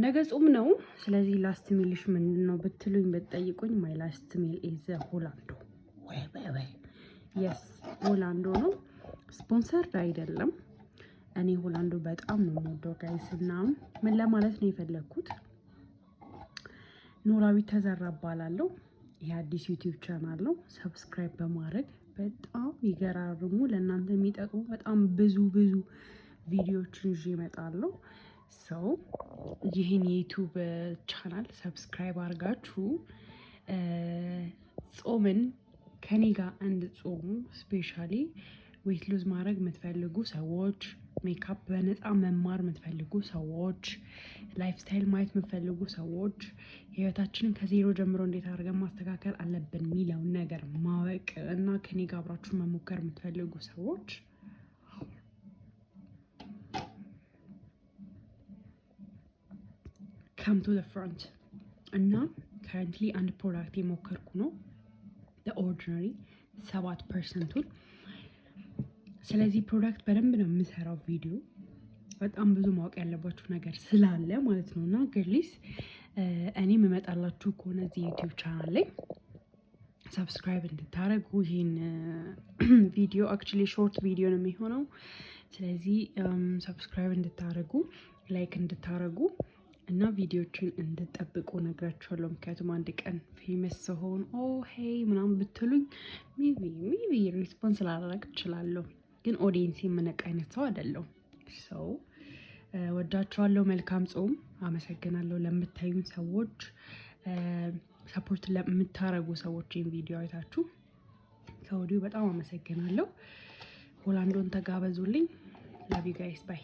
ነገ ጾም ነው። ስለዚህ ላስት ሚልሽ ምንድነው ብትሉኝ ብትጠይቁኝ ማይ ላስት ሚል ኢዝ ሆላንዶ። ወይ የስ ሆላንዶ ነው። ስፖንሰርድ አይደለም። እኔ ሆላንዶ በጣም ነው የምወደው ጋይስ። እና ምን ለማለት ነው የፈለኩት ኖላዊት ተዘራ እባላለሁ። ይሄ አዲስ ዩቲዩብ ቻናል ነው። ሰብስክራይብ በማድረግ በጣም ይገራርሙ ለእናንተ የሚጠቅሙ በጣም ብዙ ቪዲዮዎችን ይዤ እመጣለሁ። ሰው ይህን የዩቲዩብ ቻናል ሰብስክራይብ አድርጋችሁ ጾምን ከኔ ጋር እንድትጾሙ ስፔሻሊ ዌት ሉዝ ማድረግ የምትፈልጉ ሰዎች፣ ሜካፕ በነፃ መማር የምትፈልጉ ሰዎች፣ ላይፍ ስታይል ማየት የምትፈልጉ ሰዎች፣ ህይወታችንን ከዜሮ ጀምሮ እንዴት አድርገን ማስተካከል አለብን የሚለውን ነገር ማወቅ እና ከኔ ጋር አብራችሁ መሞከር የምትፈልጉ ሰዎች come to the front እና currently አንድ ፕሮዳክት የሞከርኩ ነው ኦርዲናሪ 7%ቱን። ስለዚህ ፕሮዳክት በደንብ ነው የምሰራው ቪዲዮ በጣም ብዙ ማወቅ ያለባችሁ ነገር ስላለ ማለት ነው። እና ግሊስ እኔ የምመጣላችሁ ከሆነ እዚህ ዩቲዩብ ቻናል ላይ ሰብስክራይብ እንድታረጉ ይሄን ቪዲዮ አክቹሊ ሾርት ቪዲዮ ነው የሚሆነው። ስለዚህ ሰብስክራይብ እንድታረጉ ላይክ እንድታረጉ እና ቪዲዮችን እንድጠብቁ ነግራችኋለሁ። ምክንያቱም አንድ ቀን ፌመስ ስሆን ሄይ ምናምን ብትሉኝ ሜቢ ሪስፖንስ ላላረግ እችላለሁ። ግን ኦዲየንስ የምነቅ አይነት ሰው አይደለሁም። ሰው ወዳችኋለሁ። መልካም ጾም። አመሰግናለሁ ለምታዩኝ ሰዎች፣ ሰፖርት ለምታረጉ ሰዎች ይህን ቪዲዮ አይታችሁ ከወዲሁ በጣም አመሰግናለሁ። ሆላንዶን ተጋበዙልኝ። ላቭ ዩ ጋይስ ባይ